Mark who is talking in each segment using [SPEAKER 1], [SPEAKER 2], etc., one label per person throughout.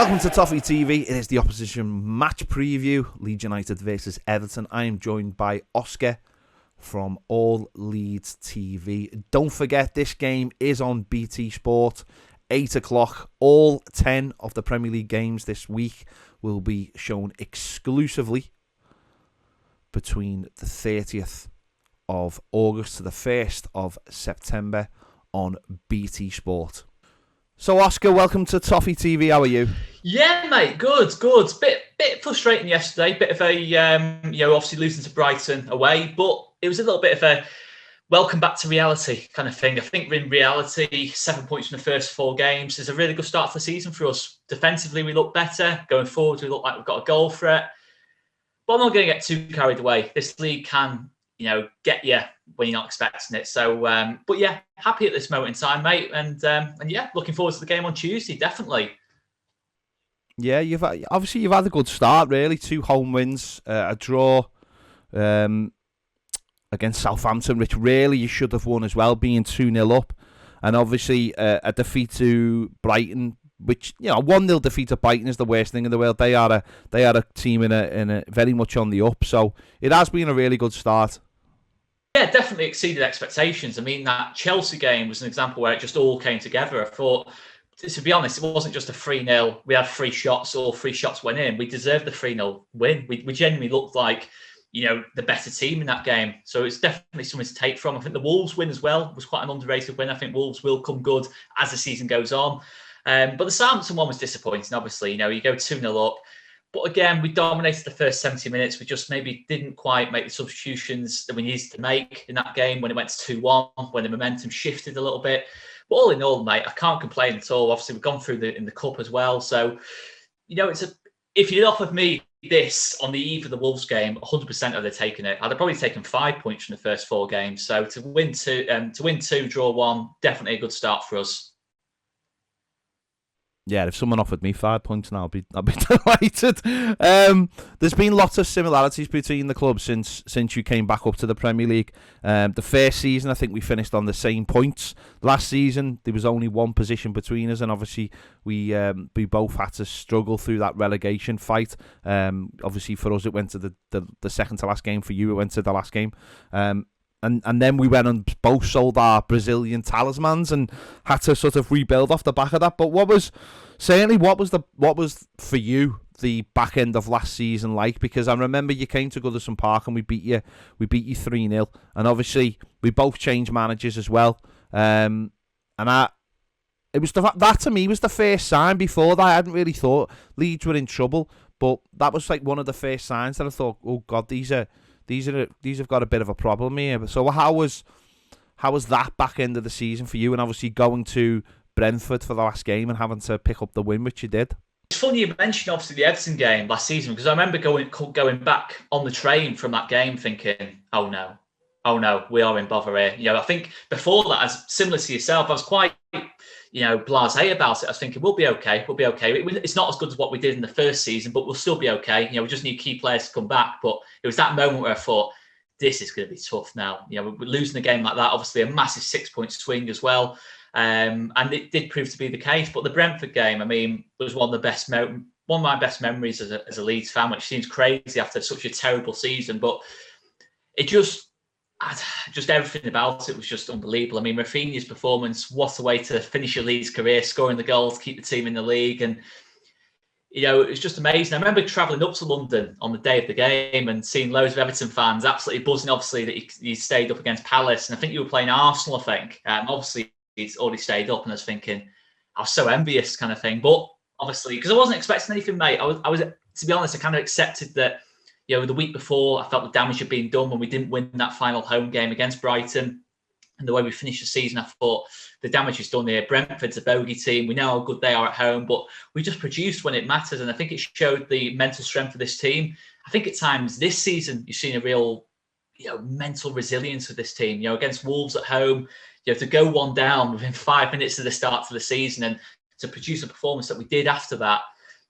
[SPEAKER 1] Welcome to Toffee TV. It is the opposition match preview, Leeds United versus Everton. I am joined by Oscar from All Leeds TV. Don't forget, this game is on BT Sport, 8 o'clock. All 10 of the Premier League games this week will be shown exclusively between the 30th of August to the 1st of September on BT Sport. So, Oscar, welcome to Toffee TV. How are you?
[SPEAKER 2] Yeah, mate, good. Bit frustrating yesterday. Bit of a, obviously losing to Brighton away, but it was a little bit of a welcome back to reality kind of thing. I think in reality, 7 points from the first 4 games is a really good start to the season for us. Defensively, we look better. Going forward, we look like we've got a goal threat. But I'm not going to get too carried away. This league can, get you when you're not expecting it. So, but yeah, happy at this moment in time, mate. And yeah, looking forward to the game on Tuesday, definitely.
[SPEAKER 1] Yeah, you've had a good start, really. 2 home wins, a draw against Southampton, which really you should have won as well, being 2-0 up. And obviously a defeat to Brighton, which, 1-0 defeat to Brighton is the worst thing in the world. They are a team in a very much on the up. So it has been a really good start.
[SPEAKER 2] Yeah, definitely exceeded expectations. I mean, that Chelsea game was an example where it just all came together. I thought, to be honest, it wasn't just a 3-0. We had 3 shots, all 3 shots went in. We deserved the 3-0 win. We genuinely looked like, the better team in that game. So it's definitely something to take from. I think the Wolves win as well was quite an underrated win. I think Wolves will come good as the season goes on. But the Southampton one was disappointing, obviously. You go 2-0 up. But again, we dominated the first 70 minutes. We just maybe didn't quite make the substitutions that we needed to make in that game when it went to 2-1, when the momentum shifted a little bit. But all in all, mate, I can't complain at all. Obviously, we've gone through in the cup as well. So, if you'd offered me this on the eve of the Wolves game, 100% I'd have taken it. I'd have probably taken 5 points from the first 4 games. So to win 2, draw 1, definitely a good start for us.
[SPEAKER 1] Yeah, if someone offered me 5 points now, I'd be delighted. There's been lots of similarities between the clubs since you came back up to the Premier League. The first season, I think we finished on the same points. Last season, there was only 1 position between us, and obviously we both had to struggle through that relegation fight. Obviously for us, it went to the second to last game. For you, it went to the last game. And then we went and both sold our Brazilian talismans and had to sort of rebuild off the back of that. But what was for you the back end of last season like? Because I remember you came to Goodison Park and we beat you 3-0, and obviously we both changed managers as well. That to me was the first sign. Before that, I hadn't really thought Leeds were in trouble, but that was like one of the first signs that I thought, oh God, these have got a bit of a problem here. So how was that back end of the season for you, and obviously going to Brentford for the last game and having to pick up the win, which you did?
[SPEAKER 2] It's funny you mentioned obviously the Everton game last season, because I remember going back on the train from that game thinking, oh no, we are in bother here. I think before that, as similar to yourself, I was quite blasé about it. I was thinking we'll be okay. It's not as good as what we did in the first season, but we'll still be okay. We just need key players to come back. But it was that moment where I thought, this is going to be tough now. We're losing a game like that, obviously a massive 6-point swing as well. And it did prove to be the case. But the Brentford game, I mean, was one of my best memories as a Leeds fan, which seems crazy after such a terrible season. But it just everything about it was just unbelievable. I mean, Rafinha's performance, what a way to finish your Leeds career, scoring the goals, keep the team in the league. And, it was just amazing. I remember travelling up to London on the day of the game and seeing loads of Everton fans absolutely buzzing, obviously, that you stayed up against Palace. And I think you were playing Arsenal, I think. Obviously, he's already stayed up, and I was thinking, I was so envious kind of thing. But obviously, because I wasn't expecting anything, mate. I was, to be honest, I kind of accepted that, the week before, I felt the damage had been done when we didn't win that final home game against Brighton. And the way we finished the season, I thought the damage is done here. Brentford's a bogey team. We know how good they are at home, but we just produced when it matters. And I think it showed the mental strength of this team. I think at times this season, you've seen a real, mental resilience of this team. Against Wolves at home, to go 1 down within 5 minutes of the start to the season and to produce a performance that we did after that.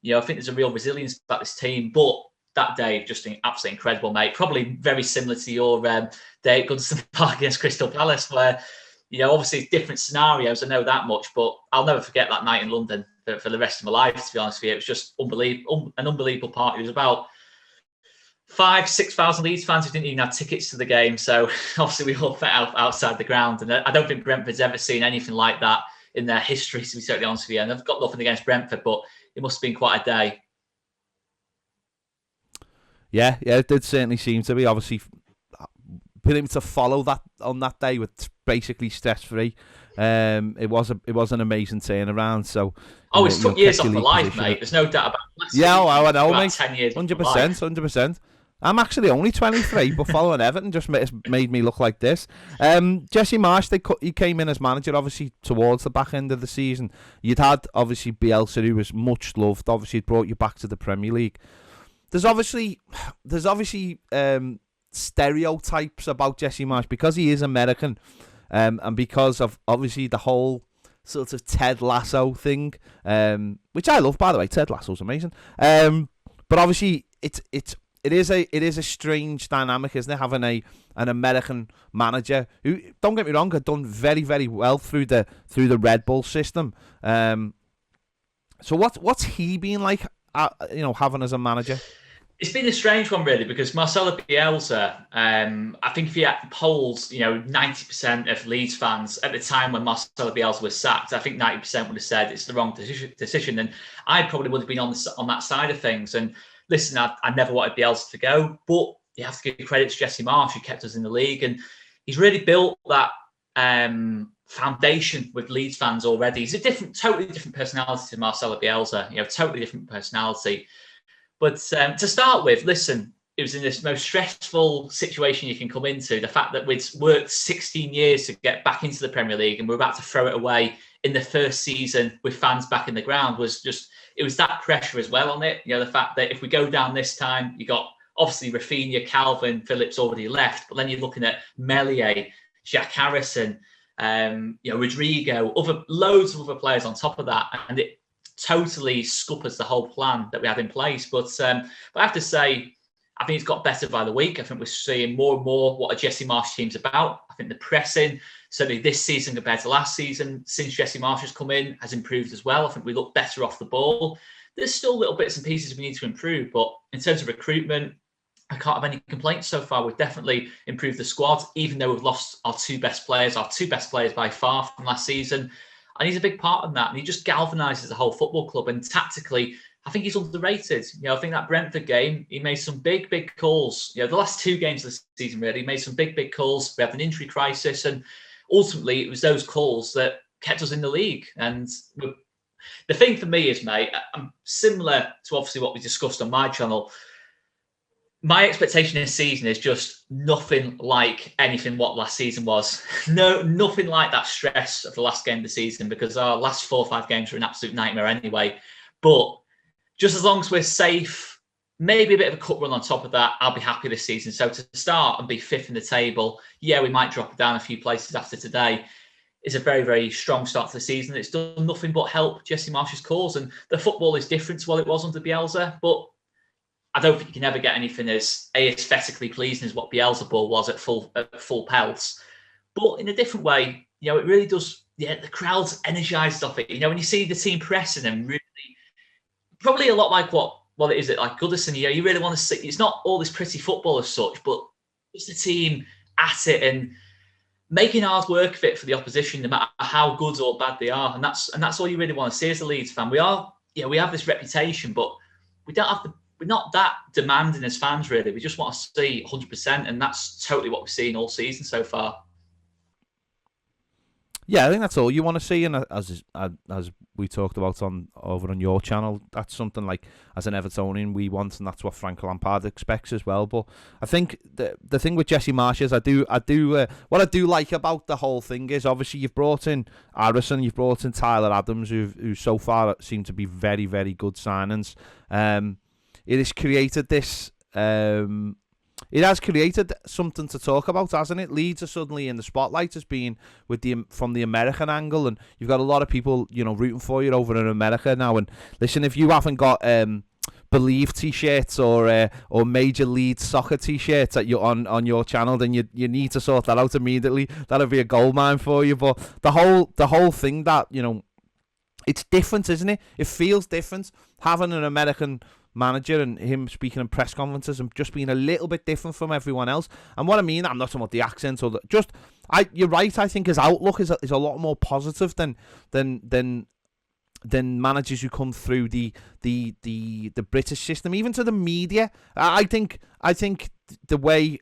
[SPEAKER 2] I think there's a real resilience about this team. But that day, just absolutely incredible, mate. Probably very similar to your day at Goodison Park against Crystal Palace, where obviously different scenarios. I know that much, but I'll never forget that night in London for the rest of my life. To be honest with you, it was just unbelievable, an unbelievable party. It was about 5,000-6,000 Leeds fans who didn't even have tickets to the game. So obviously we all met outside the ground, and I don't think Brentford's ever seen anything like that in their history, to be totally honest with you. And I've got nothing against Brentford, but it must have been quite a day.
[SPEAKER 1] Yeah, it did certainly seem to be. Obviously, being able to follow that on that day with basically stress-free, it was an amazing turnaround. So,
[SPEAKER 2] it's took years off my life, mate. There's no doubt about it.
[SPEAKER 1] Yeah, I know, mate.
[SPEAKER 2] 10 years,
[SPEAKER 1] 100%. I'm actually only 23, but following Everton just made me look like this. Jesse Marsch, he came in as manager, obviously, towards the back end of the season. You'd had, obviously, Bielsa, who was much loved. Obviously, it brought you back to the Premier League. There's obviously stereotypes about Jesse Marsch because he is American, and because of, obviously, the whole sort of Ted Lasso thing, which I love, by the way. Ted Lasso's amazing. But obviously, it is a strange dynamic, isn't it? Having an American manager who, don't get me wrong, had done very, very well through the Red Bull system. So what's he been like, having as a manager?
[SPEAKER 2] It's been a strange one, really, because Marcelo Bielsa, I think if you had polls, 90% of Leeds fans at the time when Marcelo Bielsa was sacked, I think 90% would have said it's the wrong decision. And I probably would have been on that side of things. And listen, I never wanted Bielsa to go, but you have to give credit to Jesse Marsch, who kept us in the league. And he's really built that foundation with Leeds fans already. He's a totally different personality to Marcelo Bielsa, totally different personality. But to start with, listen, it was in this most stressful situation you can come into. The fact that we'd worked 16 years to get back into the Premier League and we're about to throw it away in the first season with fans back in the ground it was that pressure as well on it. The fact that if we go down this time, you got obviously Rafinha, Calvin, Phillips already left, but then you're looking at Meslier, Jack Harrison, Rodrigo, loads of other players on top of that. And it totally scuppers the whole plan that we have in place. But I have to say, I think it's got better by the week. I think we're seeing more and more what a Jesse Marsch team's about. I think the pressing, certainly this season compared to last season, since Jesse Marsch has come in, has improved as well. I think we look better off the ball. There's still little bits and pieces we need to improve, but in terms of recruitment, I can't have any complaints so far. We've definitely improved the squad, even though we've lost our two best players by far from last season. And he's a big part of that. And he just galvanises the whole football club. And tactically, I think he's underrated. I think that Brentford game, he made some big, big calls. The last two games of the season, really, he made some big, big calls. We had an injury crisis. And ultimately, it was those calls that kept us in the league. And the thing for me is, mate, I'm similar to obviously what we discussed on my channel. My expectation this season is just nothing like anything what last season was. No, nothing like that stress of the last game of the season, because our last 4 or 5 games were an absolute nightmare anyway. But just as long as we're safe, maybe a bit of a cut run on top of that, I'll be happy this season. So to start and be 5th in the table, yeah, we might drop down a few places after today, is a very, very strong start to the season. It's done nothing but help Jesse Marsch's cause. And the football is different to what it was under Bielsa, but I don't think you can ever get anything as aesthetically pleasing as what Bielsa ball was at full pelts. But in a different way, it really does, the crowd's energised off it. When you see the team pressing and really, probably a lot like what it is like Goodison, you really want to see, it's not all this pretty football as such, but it's the team at it and making hard work of it for the opposition, no matter how good or bad they are. And that's all you really want to see as a Leeds fan. We have this reputation, but we're not that demanding as fans, really. We just want to see 100%, and that's totally what we've seen all season so far.
[SPEAKER 1] Yeah, I think that's all you want to see, and as we talked about over on your channel, that's something like, as an Evertonian, we want, and that's what Frank Lampard expects as well. But I think the thing with Jesse Marsch is, what I do like about the whole thing is, obviously you've brought in Harrison, you've brought in Tyler Adams, who so far seem to be very, very good signings. It has created this. It has created something to talk about, hasn't it? Leeds are suddenly in the spotlight as being from the American angle, and you've got a lot of people, rooting for you over in America now. And listen, if you haven't got Believe t-shirts or Major Leeds soccer t-shirts that you're on your channel, then you need to sort that out immediately. That'll be a goldmine for you. But the whole thing that, it's different, isn't it? It feels different having an American manager and him speaking in press conferences and just being a little bit different from everyone else. And what I mean, I'm not talking about the accent or you're right. I think his outlook is a lot more positive than managers who come through the British system, even to the media. I think the way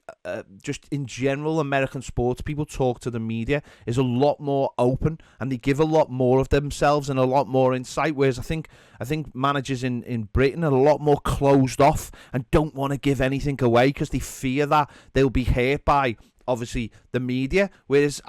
[SPEAKER 1] just in general American sports people talk to the media is a lot more open, and they give a lot more of themselves and a lot more insight, whereas I think managers in Britain are a lot more closed off and don't want to give anything away because they fear that they'll be hurt by obviously the media, whereas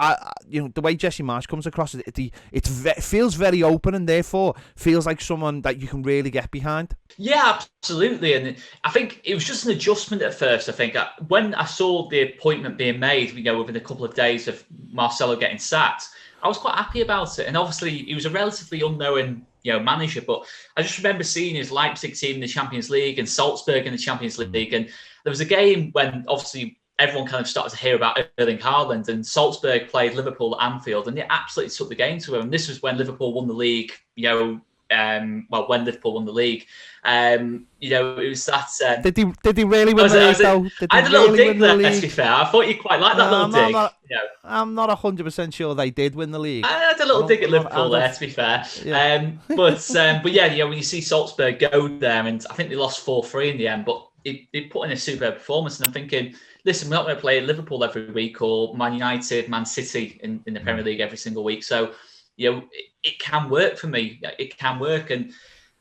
[SPEAKER 1] the way Jesse Marsch comes across, it feels very open and therefore feels like someone that you can really get behind.
[SPEAKER 2] Yeah, absolutely. And I think it was just an adjustment at first. I think when I saw the appointment being made, within a couple of days of Marcelo getting sacked, I was quite happy about it. And obviously he was a relatively unknown manager, but I just remember seeing his Leipzig team in the Champions League and Salzburg in the Champions League. And there was a game when obviously everyone kind of started to hear about Erling Haaland, and Salzburg played Liverpool at Anfield, and they absolutely took the game to him. And this was when Liverpool won the league, when Liverpool won the league. It was that...
[SPEAKER 1] Did he really win the league, though?
[SPEAKER 2] I had a little dig there, let's be fair. I thought you quite liked that little dig.
[SPEAKER 1] I'm not 100% sure they did win the league.
[SPEAKER 2] I had a little dig at Liverpool there, to be fair. Yeah. But yeah, when you see Salzburg go there, and I think they lost 4-3 in the end, but they put in a superb performance, and I'm thinking, listen, we're not going to play Liverpool every week or Man United, Man City in the Premier League every single week. So, it can work for me. It can work. And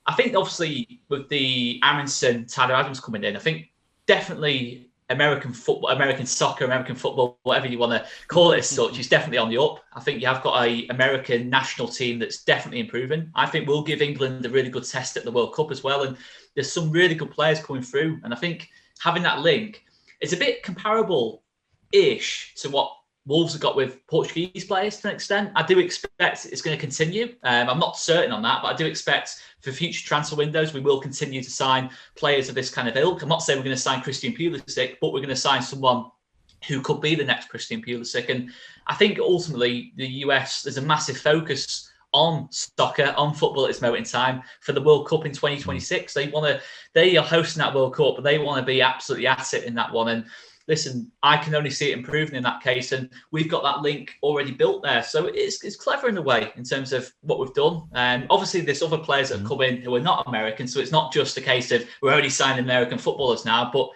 [SPEAKER 2] I think obviously with the Aronson, Tyler Adams coming in, I think definitely American football, American soccer, American football, whatever you want to call it as such, is definitely on the up. I think you have got a American national team that's definitely improving. I think we'll give England a really good test at the World Cup as well. And there's some really good players coming through. And I think having that link, it's a bit comparable-ish to what Wolves have got with Portuguese players to an extent. I do expect it's going to continue. I'm not certain on that, but I do expect for future transfer windows, we will continue to sign players of this kind of ilk. I'm not saying we're going to sign Christian Pulisic, but we're going to sign someone who could be the next Christian Pulisic. And I think ultimately the US, there's a massive focus on soccer, on football at this moment in time for the World Cup in 2026. They are hosting that World Cup, but they want to be absolutely at it in that one. And listen, I can only see it improving in that case. And we've got that link already built there. So it's clever in a way in terms of what we've done. Obviously, there's other players that have come in who are not American. So it's not just a case of we're only signing American footballers now, but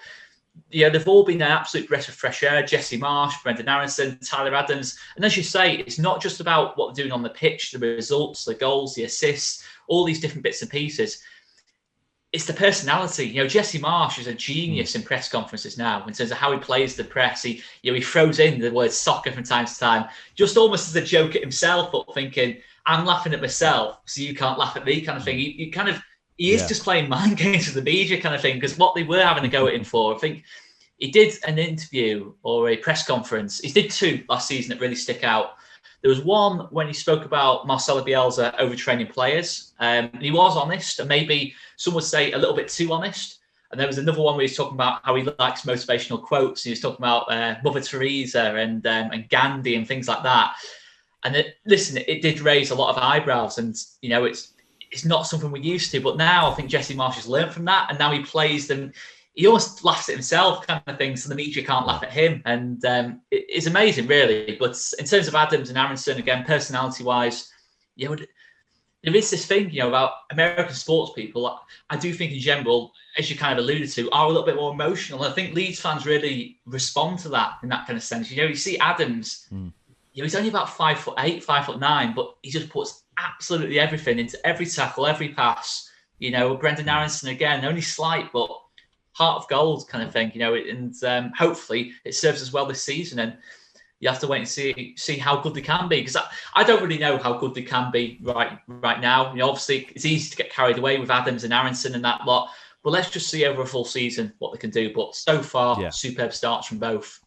[SPEAKER 2] they've all been an absolute breath of fresh air. Jesse Marsch, Brendan Aronson, Tyler Adams. And as you say, it's not just about what they're doing on the pitch, the results, the goals, the assists, all these different bits and pieces. It's the personality. Jesse Marsch is a genius in press conferences now in terms of how he plays the press. He throws in the word soccer from time to time, just almost as a joke at himself, but thinking, I'm laughing at myself, so you can't laugh at me kind of thing. He is just playing mind games with the media kind of thing, because what they were having to go at him for, I think he did an interview or a press conference. He did two last season that really stick out. There was one when he spoke about Marcelo Bielsa overtraining players. He was honest, and maybe some would say a little bit too honest. And there was another one where he's talking about how he likes motivational quotes. He was talking about Mother Teresa and Gandhi and things like that. And it did raise a lot of eyebrows. And, it's not something we're used to. But now I think Jesse Marsch has learned from that. And now he plays them. He almost laughs at himself kind of thing. So the media can't laugh at him. And it's amazing, really. But in terms of Adams and Aronson, again, personality-wise, there is this thing, about American sports people. I do think in general, as you kind of alluded to, are a little bit more emotional. I think Leeds fans really respond to that in that kind of sense. You see Adams, he's only about 5'8", 5'9", but he just puts absolutely everything into every tackle, every pass. Brendan Aronson, again, only slight, but heart of gold kind of thing, and hopefully it serves us well this season. And you have to wait and see how good they can be, because I don't really know how good they can be right now. Obviously it's easy to get carried away with Adams and Aronson and that lot, but let's just see over a full season what they can do. But so far, superb starts from both.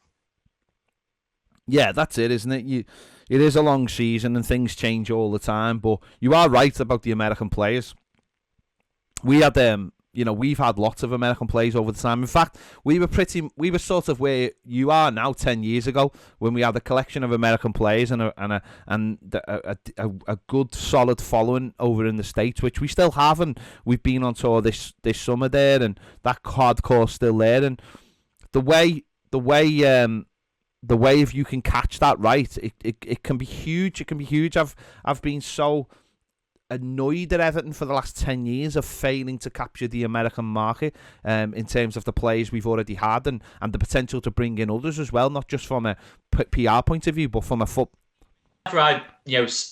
[SPEAKER 1] Yeah, that's it, isn't it? It is a long season and things change all the time, but you are right about the American players. We had we've had lots of American players over the time. In fact, we were sort of where you are now 10 years ago, when we had a collection of American players and a good solid following over in the States, which we still have, and we've been on tour this summer there, and that hardcore's still there. And the way if you can catch that right, it can be huge. It can be huge. I've been so annoyed at Everton for the last 10 years of failing to capture the American market in terms of the players we've already had and the potential to bring in others as well, not just from a PR point of view, but from a foot.
[SPEAKER 2] Whenever I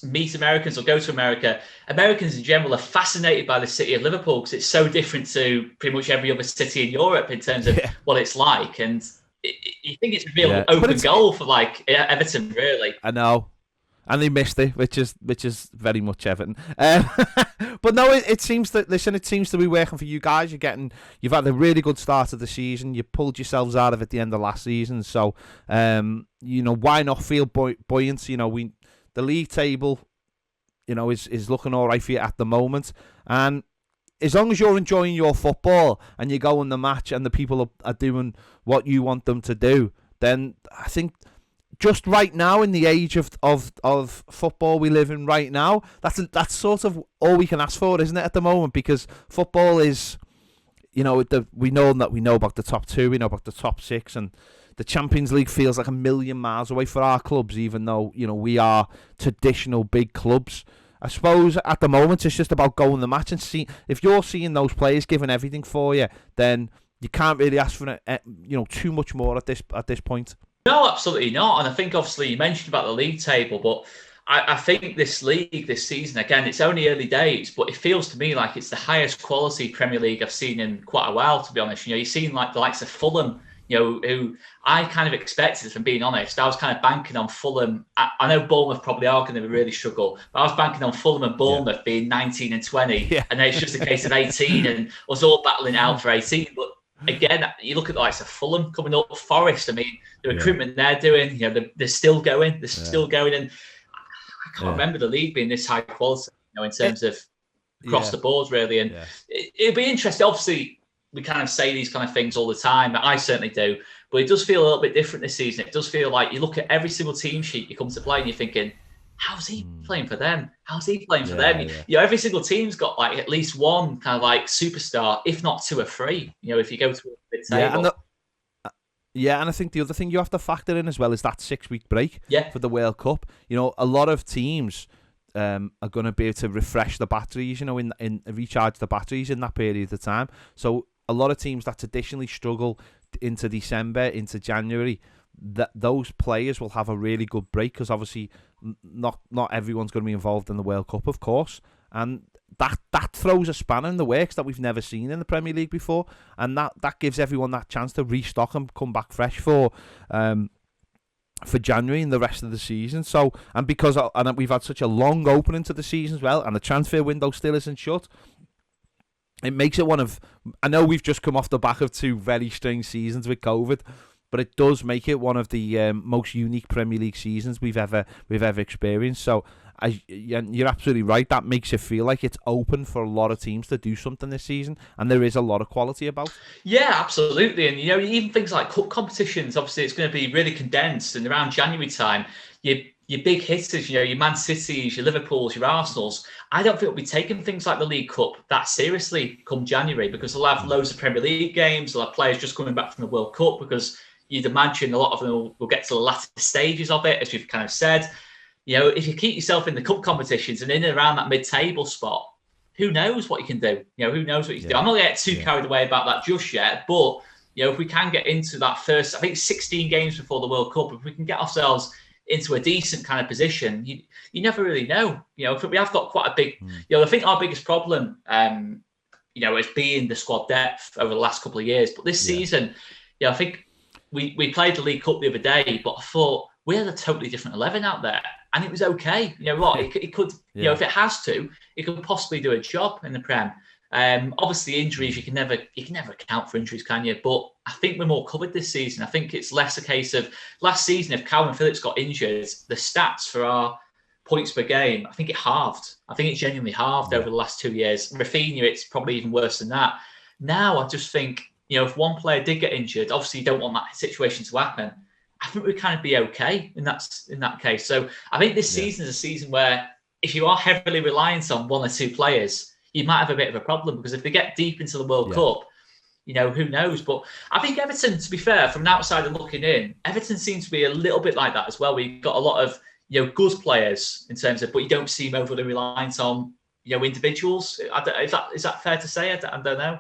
[SPEAKER 2] meet Americans or go to America, Americans in general are fascinated by the city of Liverpool because it's so different to pretty much every other city in Europe in terms of what it's like, and you think it's a real open goal for Everton, really.
[SPEAKER 1] I know. And they missed it, which is very much Everton. But no, it seems to be working for you guys. You've had a really good start of the season. You pulled yourselves out of it at the end of last season. So, why not feel buoyant? The league table, is looking all right for you at the moment. And as long as you're enjoying your football and you go on the match and the people are doing what you want them to do, then I think, just right now, in the age of football we live in right now, that's sort of all we can ask for, isn't it, at the moment? Because football is, we know about the top 2, we know about the top 6, and the Champions League feels like a million miles away for our clubs, even though, we are traditional big clubs. I suppose at the moment it's just about going the match and see if you're seeing those players giving everything for you, then you can't really ask for too much more at this point.
[SPEAKER 2] No, absolutely not. And I think, obviously, you mentioned about the league table, but I think this league, this season, again, it's only early days, but it feels to me like it's the highest quality Premier League I've seen in quite a while, to be honest. You've seen the likes of Fulham, who I kind of expected, from being honest. I was kind of banking on Fulham. I know Bournemouth probably are going to really struggle, but I was banking on Fulham and Bournemouth being 19 and 20, and then it's just a case of 18 and us all battling out for 18. But again, you look at the likes of Fulham coming up, Forest. I mean, the recruitment they're doing, they're still going. They're still going, and I can't remember the league being this high quality, in terms of across the board, really. And it'll be interesting. Obviously, we kind of say these kind of things all the time. I certainly do, but it does feel a little bit different this season. It does feel like you look at every single team sheet you come to play, and you're thinking, how's he playing for them? How's he playing for them? Yeah. Every single team's got at least one kind of superstar, if not 2 or 3. If you go to a big table.
[SPEAKER 1] And I think the other thing you have to factor in as well is that 6-week break for the World Cup. A lot of teams are going to be able to refresh the batteries, in recharge the batteries in that period of time. So a lot of teams that traditionally struggle into December, into January, those players will have a really good break, because obviously not everyone's going to be involved in the World Cup, of course, and that throws a spanner in the works that we've never seen in the Premier League before, and that gives everyone that chance to restock and come back fresh for January and the rest of the season. So, and we've had such a long opening to the season as well, and the transfer window still isn't shut, it makes it I know we've just come off the back of 2 very strange seasons with COVID, but it does make it one of the most unique Premier League seasons we've ever experienced. So you're absolutely right. That makes it feel like it's open for a lot of teams to do something this season, and there is a lot of quality about.
[SPEAKER 2] Yeah, absolutely. And even things like cup competitions, obviously it's going to be really condensed, and around January time, your big hitters, your Man Cities, your Liverpools, your Arsenals, I don't think we'll be taking things like the League Cup that seriously come January, because they'll have loads of Premier League games, they'll have players just coming back from the World Cup, because you'd imagine a lot of them will get to the latter stages of it, as we've kind of said. If you keep yourself in the cup competitions and in and around that mid-table spot, who knows what you can do? Who knows what you can do? I'm not going to get too carried away about that just yet, but if we can get into that first, I think 16 games before the World Cup, if we can get ourselves into a decent kind of position, you never really know. If we have got quite a big, I think our biggest problem, has been the squad depth over the last couple of years. But this season, I think we played the League Cup the other day, but I thought we had a totally different 11 out there, and it was okay. It could, if it has to, it could possibly do a job in the Prem. Obviously, injuries, you can never account for injuries, can you? But I think we're more covered this season. I think it's less a case of last season. If Calvin Phillips got injured, the stats for our points per game, I think it halved. I think it genuinely halved over the last 2 years. Rafinha, it's probably even worse than that. Now I just think, if one player did get injured, obviously you don't want that situation to happen. I think we'd kind of be okay in that case. So I think this season is a season where if you are heavily reliant on one or two players, you might have a bit of a problem, because if they get deep into the World Cup, who knows? But I think Everton, to be fair, from an outsider looking in, Everton seems to be a little bit like that as well. We've got a lot of good players in terms of, but you don't seem overly reliant on individuals. Is that fair to say? I don't know.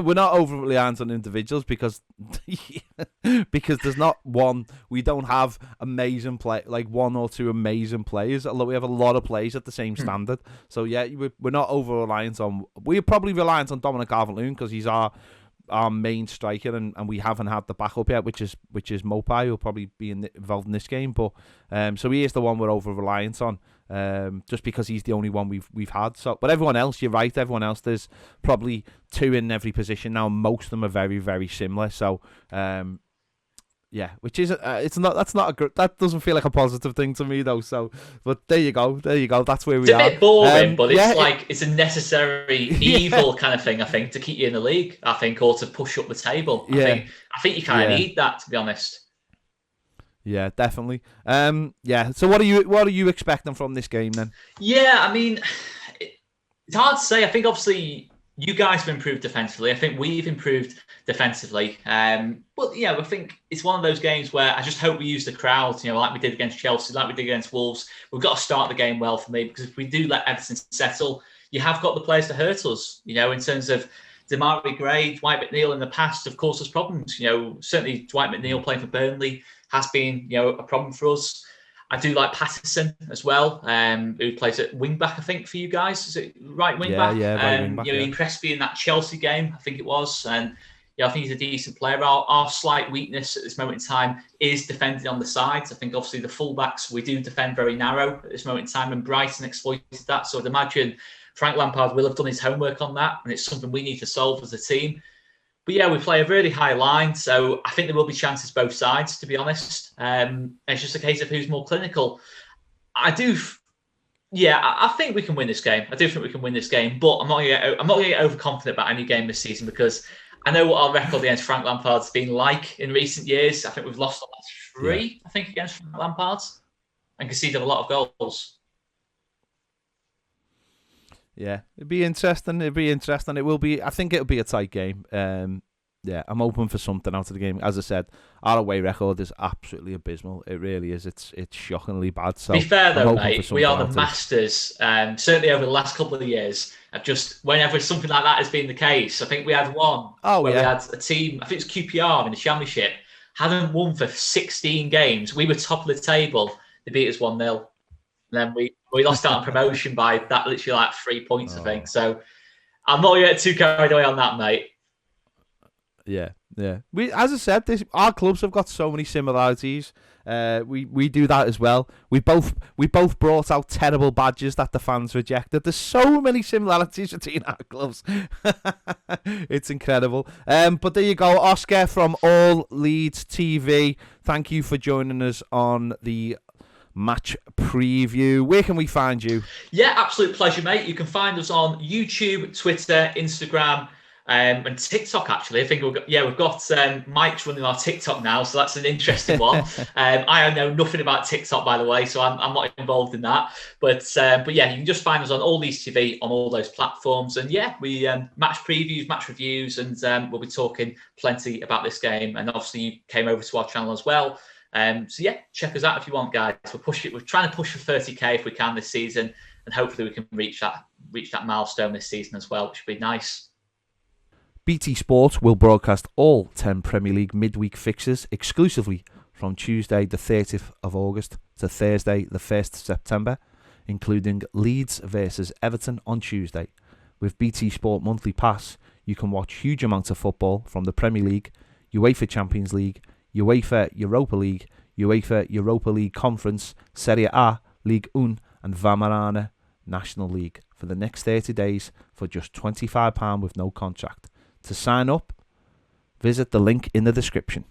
[SPEAKER 1] We're not overly reliant on individuals because there's not one. We don't have amazing like one or two amazing players. Although we have a lot of players at the same standard. So yeah, we're not over reliant on. We're probably reliant on Dominic Calvert-Lewin because he's our main striker, and we haven't had the backup yet, which is Mopai, who'll probably be involved in this game. But so he is the one we're over reliant on. Just because he's the only one we've had. So, but everyone else, you're right. Everyone else, there's probably two in every position now. Most of them are very, very similar. So, which is that doesn't feel like a positive thing to me though. So, but there you go. That's where we are.
[SPEAKER 2] It's a bit boring, but it's a necessary evil kind of thing. I think to keep you in the league. I think, or to push up the table. I think you kind of need that, to be honest.
[SPEAKER 1] Yeah, definitely. So what are you expecting from this game then?
[SPEAKER 2] Yeah, I mean, it's hard to say. I think obviously you guys have improved defensively. I think we've improved defensively. But I think it's one of those games where I just hope we use the crowd, like we did against Chelsea, like we did against Wolves. We've got to start the game well for me, because if we do let Everton settle, you have got the players to hurt us, in terms of Demarai Gray, Dwight McNeil in the past, of course, there's problems. Certainly Dwight McNeil playing for Burnley has been, a problem for us. I do like Patterson as well, who plays at wing back, I think, for you guys. Is it right wing back?
[SPEAKER 1] Yeah, right wing back.
[SPEAKER 2] He impressed me in that Chelsea game, I think it was, and I think he's a decent player. Our slight weakness at this moment in time is defending on the sides. I think obviously the fullbacks, we do defend very narrow at this moment in time, and Brighton exploited that. So I'd imagine Frank Lampard will have done his homework on that, and it's something we need to solve as a team. But we play a really high line, so I think there will be chances both sides, to be honest. It's just a case of who's more clinical. I think we can win this game. I do think we can win this game, but I'm not going to get overconfident about any game this season, because I know what our record against Frank Lampard's been like in recent years. I think we've lost the last three, I think, against Frank Lampard, and conceded a lot of goals.
[SPEAKER 1] Yeah, it'd be interesting. It will be. I think it'll be a tight game. I'm hoping for something out of the game. As I said, our away record is absolutely abysmal. It really is. It's shockingly bad. So,
[SPEAKER 2] to be fair though, mate, we are the masters. Certainly over the last couple of years, of just whenever something like that has been the case. I think we had one where we had a team. I think it's QPR in the Championship. Hadn't won for 16 games. We were top of the table. They beat us 1-0. And then we lost out on promotion by that, literally like 3 points, I think. So I'm not going to get too carried away on that, mate.
[SPEAKER 1] Yeah. As I said, our clubs have got so many similarities. We do that as well. We both brought out terrible badges that the fans rejected. There's so many similarities between our clubs. It's incredible. But there you go, Oscar from All Leeds TV. Thank you for joining us on the match preview. Where can we find you? Yeah, absolute pleasure, mate. You can find us on YouTube, Twitter, Instagram, and TikTok. Actually, I think we've got Mike's running our TikTok now, so that's an interesting one. I know nothing about TikTok, by the way, so I'm not involved in that. But yeah, you can just find us on All These TV on all those platforms. And yeah, we match previews, match reviews, and we'll be talking plenty about this game. And obviously, you came over to our channel as well. So yeah, check us out if you want, guys. We're trying to push for 30k if we can this season, and hopefully we can reach that milestone this season as well, which would be nice. BT Sport will broadcast all 10 Premier League midweek fixtures exclusively from Tuesday the 30th of August to Thursday the 1st of September, including Leeds versus Everton on Tuesday. With BT Sport Monthly Pass, you can watch huge amounts of football from the Premier League, UEFA Champions League, UEFA Europa League, UEFA Europa League Conference, Serie A, Ligue 1 and Vanarama National League for the next 30 days for just £25 with no contract. To sign up, visit the link in the description.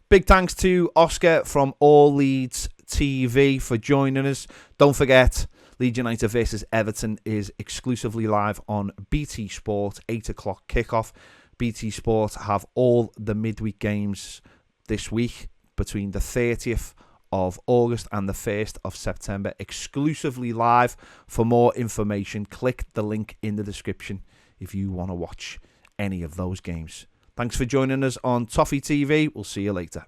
[SPEAKER 1] Big thanks to Oscar from All Leeds TV for joining us. Don't forget, Leeds United versus Everton is exclusively live on BT Sport, 8 o'clock kickoff. BT Sport have all the midweek games this week between the 30th of August and the 1st of September, exclusively live. For more information, click the link in the description if you want to watch any of those games. Thanks for joining us on Toffee TV. We'll see you later.